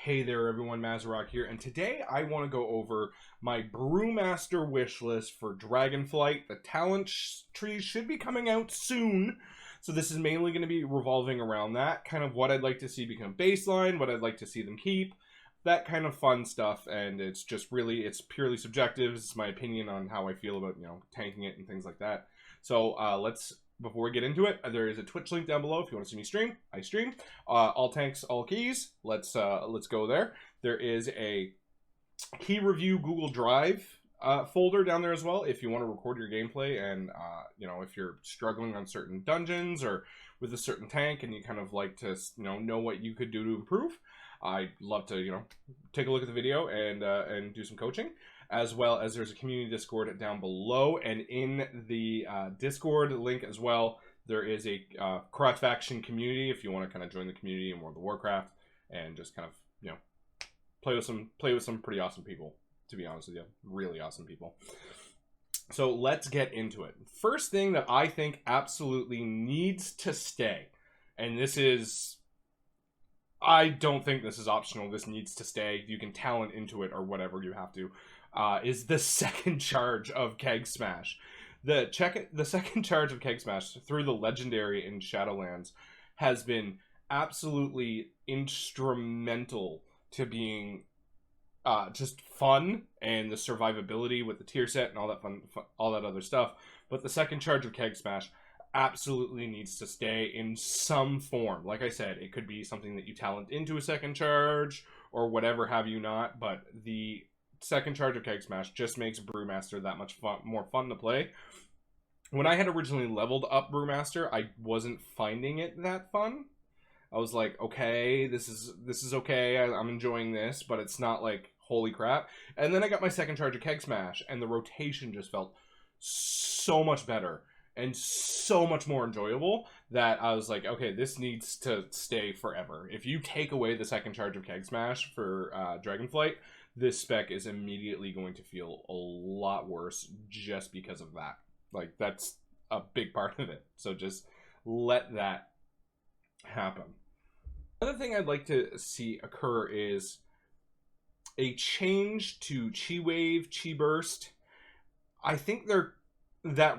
Hey there everyone, Mazarok here, and today I want to go over my Brewmaster wish list for Dragonflight. The talent trees should be coming out soon, so this is mainly going to be revolving around that, kind of what I'd like to see become baseline, what I'd like to see them keep, that kind of fun stuff, and it's just really, it's purely subjective. It's my opinion on how I feel about, tanking it and things like that. So before we get into it, there is a Twitch link down below if you want to see me stream. I stream. All tanks, all keys. Let's go there. There is a key review Google Drive folder down there as well if you want to record your gameplay and if you're struggling on certain dungeons or with a certain tank and you kind of like to know what you could do to improve. I'd love to take a look at the video and do some coaching. As well as there's a community Discord down below, and in the Discord link as well, there is a cross faction community if you want to kind of join the community in World of Warcraft and just kind of play with some pretty awesome people. To be honest with you, really awesome people. So let's get into it. First thing that I think absolutely needs to stay, and this is, I don't think this is optional. This needs to stay. You can talent into it or whatever you have to. Is the second charge of Keg Smash. The second charge of Keg Smash through the legendary in Shadowlands has been absolutely instrumental to being just fun and the survivability with the tier set and all that all that other stuff. But the second charge of Keg Smash absolutely needs to stay in some form. Like I said, it could be something that you talent into a second charge or whatever have you not, but the second charge of Keg Smash just makes Brewmaster that much more fun to play. When I had originally leveled up Brewmaster, I wasn't finding it that fun. I was like, okay, this is okay, I'm enjoying this, but it's not like, holy crap. And then I got my second charge of Keg Smash, and the rotation just felt so much better and so much more enjoyable that I was like, okay, this needs to stay forever. If you take away the second charge of Keg Smash for Dragonflight, this spec is immediately going to feel a lot worse just because of that. Like, that's a big part of it. So just let that happen. Another thing I'd like to see occur is a change to Chi Wave, Chi Burst. I think that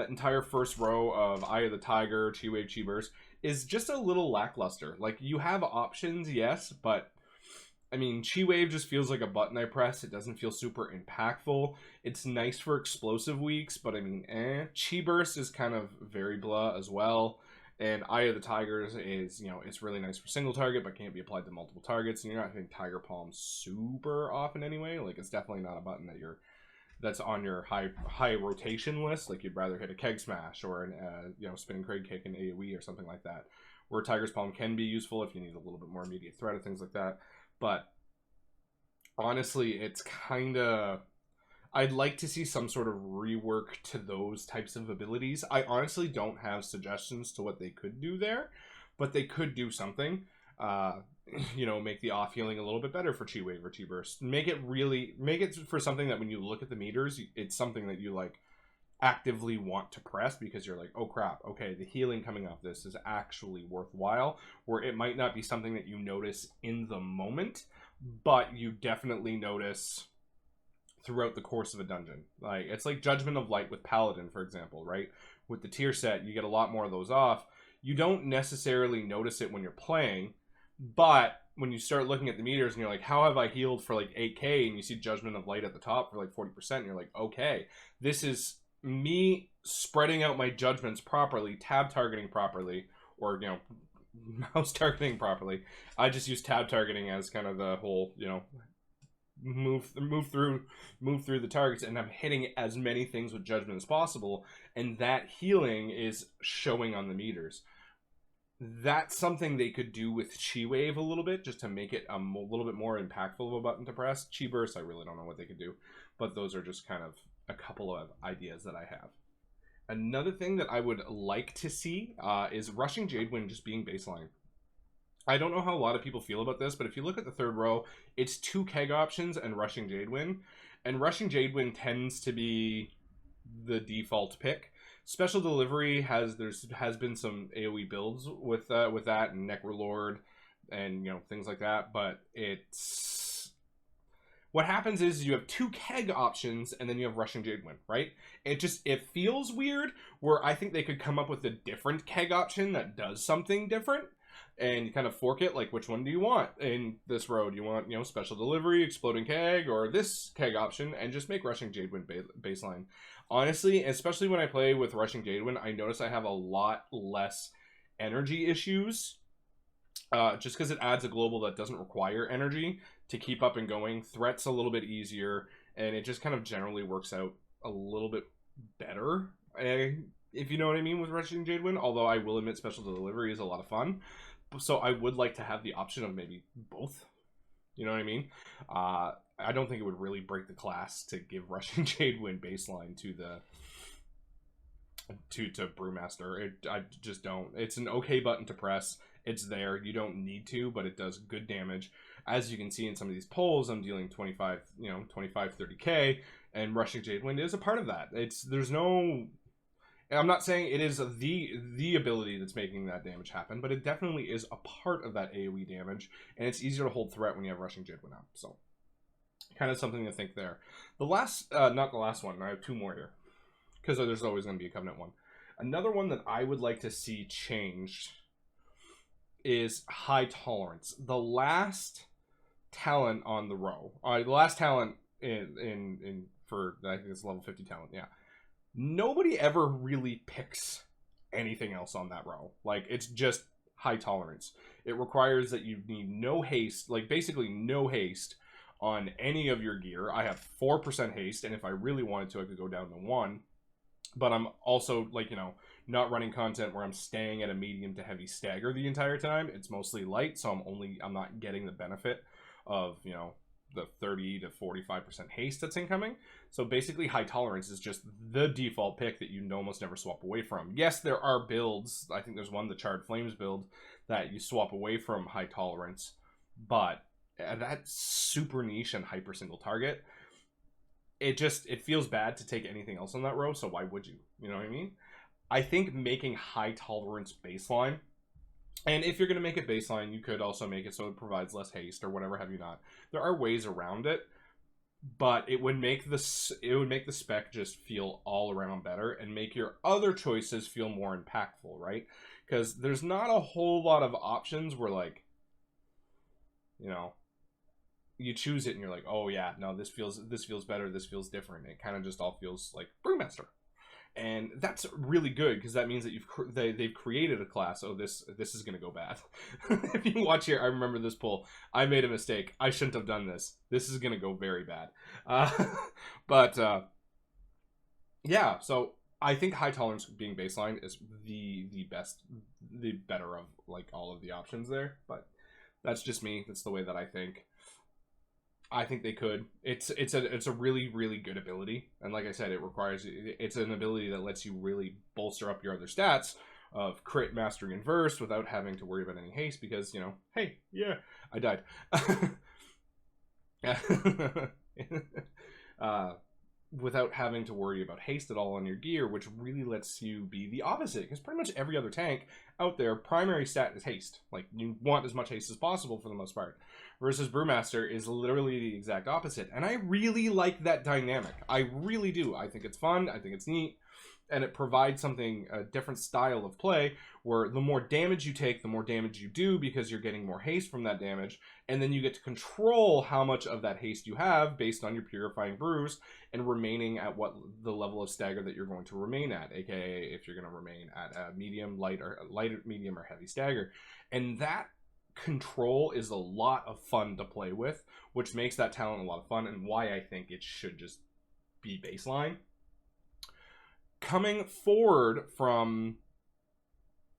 entire first row of Eye of the Tiger, Chi Wave, Chi Burst is just a little lackluster. Like, you have options, yes, but I mean, Chi Wave just feels like a button I press. It doesn't feel super impactful. It's nice for explosive weeks, but I mean, Chi Burst is kind of very blah as well. And Eye of the Tigers is, it's really nice for single target, but can't be applied to multiple targets. And you're not hitting Tiger Palm super often anyway. Like, it's definitely not a button that's on your high rotation list. Like, you'd rather hit a Keg Smash or an Spinning Crane Kick in AoE or something like that. Where Tiger's Palm can be useful if you need a little bit more immediate threat or things like that. But honestly, it's kind of, I'd like to see some sort of rework to those types of abilities. I honestly don't have suggestions to what they could do there, but they could do something. Make the off healing a little bit better for Chi Wave or Chi Burst. Make it for something that when you look at the meters, it's something that you like actively want to press because you're like, oh crap, okay, the healing coming off this is actually worthwhile, where it might not be something that you notice in the moment, but you definitely notice throughout the course of a dungeon. Like, it's like Judgment of Light with Paladin, for example, right? With the tier set, you get a lot more of those off. You don't necessarily notice it when you're playing, but when you start looking at the meters and you're like, how have I healed for like 8k, and you see Judgment of Light at the top for like 40%, and you're like, okay, this is me spreading out my judgments properly, tab targeting properly, or mouse targeting properly. I just use tab targeting as kind of the whole move through the targets, and I'm hitting as many things with judgment as possible, and that healing is showing on the meters. That's something they could do with Chi Wave a little bit, just to make it a little bit more impactful of a button to press. Chi Burst, I really don't know what they could do, but those are just kind of a couple of ideas that I have. Another thing that I would like to see is Rushing Jadewind just being baseline. I don't know how a lot of people feel about this, but if you look at the third row, it's 2 Keg options and Rushing Jadewind. And Rushing Jadewind tends to be the default pick. Special Delivery has been some AoE builds with that, and Necrolord and things like that. But it's what happens is you have 2 keg options, and then you have Rushing Jadewind, right? It feels weird. Where I think they could come up with a different keg option that does something different, and you kind of fork it, like, which one do you want in this road? You want, special delivery, exploding keg, or this keg option, and just make Rushing Jadewind baseline. Honestly, especially when I play with Rushing Jadewind, I notice I have a lot less energy issues, just because it adds a global that doesn't require energy to keep up and going. Threat's a little bit easier, and it just kind of generally works out a little bit better, if you know what I mean, with Rushing Jadewind. Although I will admit special delivery is a lot of fun. So I would like to have the option of maybe both. You know what I mean? I don't think it would really break the class to give Rushing Jadewind baseline to Brewmaster. I just don't. It's an okay button to press. It's there. You don't need to, but it does good damage. As you can see in some of these polls, I'm dealing 25, 30k, and Rushing Jadewind is a part of that. There's no... I'm not saying it is the ability that's making that damage happen, but it definitely is a part of that AoE damage, and it's easier to hold threat when you have Rushing Jadewind out. So, kind of something to think there. The last, not the last one, I have 2 more here, because there's always going to be a Covenant one. Another one that I would like to see changed is High Tolerance. The last talent on the row, the last talent for, I think it's level 50 talent, yeah. Nobody ever really picks anything else on that row. Like, it's just High Tolerance. It requires that you need no haste, like basically no haste on any of your gear. I have 4% haste, and if I really wanted to, I could go down to 1. But I'm also, like, not running content where I'm staying at a medium to heavy stagger the entire time. It's mostly light, so I'm not getting the benefit of, the 30 to 45% haste that's incoming. So basically High Tolerance is just the default pick that you almost never swap away from. Yes, there are builds. I think there's one, the Charred Flames build, that you swap away from High Tolerance. But that's super niche and hyper single target. It feels bad to take anything else on that row, so why would you? You know what I mean? I think making High Tolerance baseline, and if you're going to make it baseline, you could also make it so it provides less haste or whatever have you not. There are ways around it, but it would make the spec just feel all around better and make your other choices feel more impactful, right? Because there's not a whole lot of options where, like, you choose it and you're like, oh yeah, no, this feels better, this feels different. It kind of just all feels like Brewmaster. And that's really good, because that means that they've created a class. Oh, this is going to go bad. If you watch here, I remember this poll. I made a mistake. I shouldn't have done this. This is going to go very bad. Yeah, so I think High Tolerance being baseline is the better of, like, all of the options there. But that's just me. That's the way that I think. I think they could. It's a really, really good ability, and like I said, it's an ability that lets you really bolster up your other stats of crit, mastery, and verse without having to worry about any haste, because hey, yeah, I died. Without having to worry about haste at all on your gear, which really lets you be the opposite, because pretty much every other tank out there, primary stat is haste. Like, you want as much haste as possible for the most part. Versus Brewmaster is literally the exact opposite. And I really like that dynamic. I really do. I think it's fun. I think it's neat. And it provides a different style of play, where the more damage you take, the more damage you do, because you're getting more haste from that damage. And then you get to control how much of that haste you have based on your purifying brews, and remaining at what the level of stagger that you're going to remain at, aka if you're going to remain at a medium, light, medium, or heavy stagger. And that control is a lot of fun to play with, which makes that talent a lot of fun, and why I think it should just be baseline. Coming forward from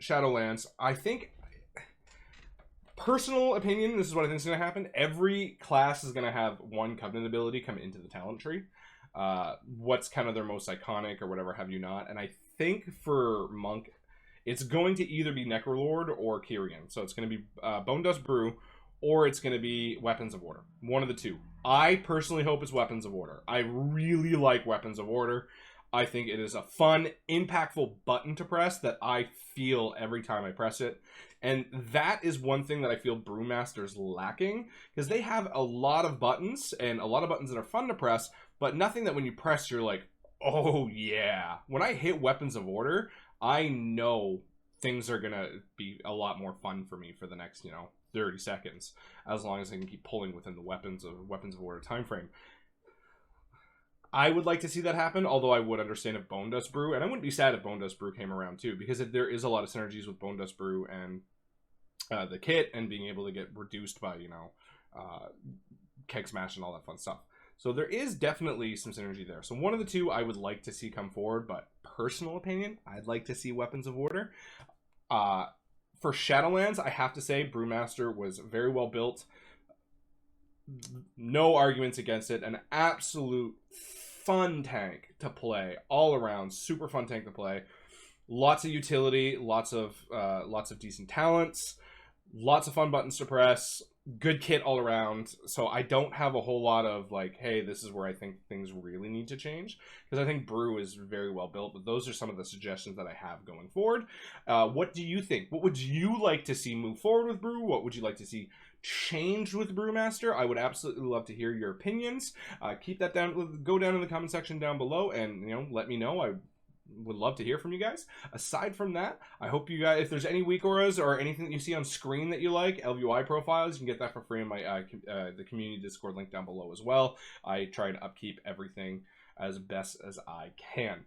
Shadowlands, I think, personal opinion, this is what I think is going to happen. Every class is going to have one Covenant ability come into the talent tree. What's kind of their most iconic or whatever have you not. And I think for Monk, it's going to either be Necrolord or Kyrian. So it's going to be Bone Dust Brew, or it's going to be Weapons of Order. One of the two. I personally hope it's Weapons of Order. I really like Weapons of Order. I think it is a fun, impactful button to press that I feel every time I press it. And that is one thing that I feel Brewmaster's lacking, because they have a lot of buttons, and a lot of buttons that are fun to press, but nothing that when you press, you're like, oh yeah. When I hit Weapons of Order, I know things are gonna be a lot more fun for me for the next, 30 seconds, as long as I can keep pulling within the Weapons of Order time frame. I would like to see that happen, although I would understand if Bone Dust Brew, and I wouldn't be sad if Bone Dust Brew came around too, because there is a lot of synergies with Bone Dust Brew and the kit, and being able to get reduced by, Keg Smash and all that fun stuff. So there is definitely some synergy there. So one of the two I would like to see come forward, but personal opinion, I'd like to see Weapons of Order. For Shadowlands, I have to say Brewmaster was very well built. No arguments against it. An absolute fun tank to play all around. Super fun tank to play. Lots of utility, lots of decent talents, lots of fun buttons to press. Good kit all around. So I don't have a whole lot of like, hey, this is where I think things really need to change, because I think Brew is very well built. But those are some of the suggestions that I have going forward. What do you think? What would you like to see move forward with Brew? What would you like to see change with Brewmaster? I would absolutely love to hear your opinions. Keep that down. Go down in the comment section down below, and let me know. I would love to hear from you guys. Aside from that, I hope you guys, if there's any weak auras or anything that you see on screen that you like, LVI profiles, you can get that for free in my the community Discord link down below as well. I try to upkeep everything as best as I can.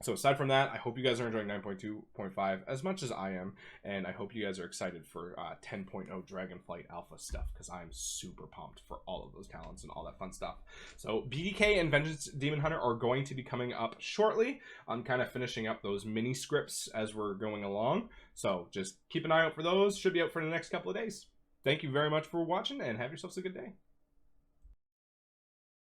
So aside from that, I hope you guys are enjoying 9.2.5 as much as I am, and I hope you guys are excited for 10.0 DragonFlight Alpha stuff, because I'm super pumped for all of those talents and all that fun stuff. So BDK and Vengeance Demon Hunter are going to be coming up shortly. I'm kind of finishing up those mini scripts as we're going along, so just keep an eye out for those. Should be out for the next couple of days. Thank you very much for watching, and have yourselves a good day.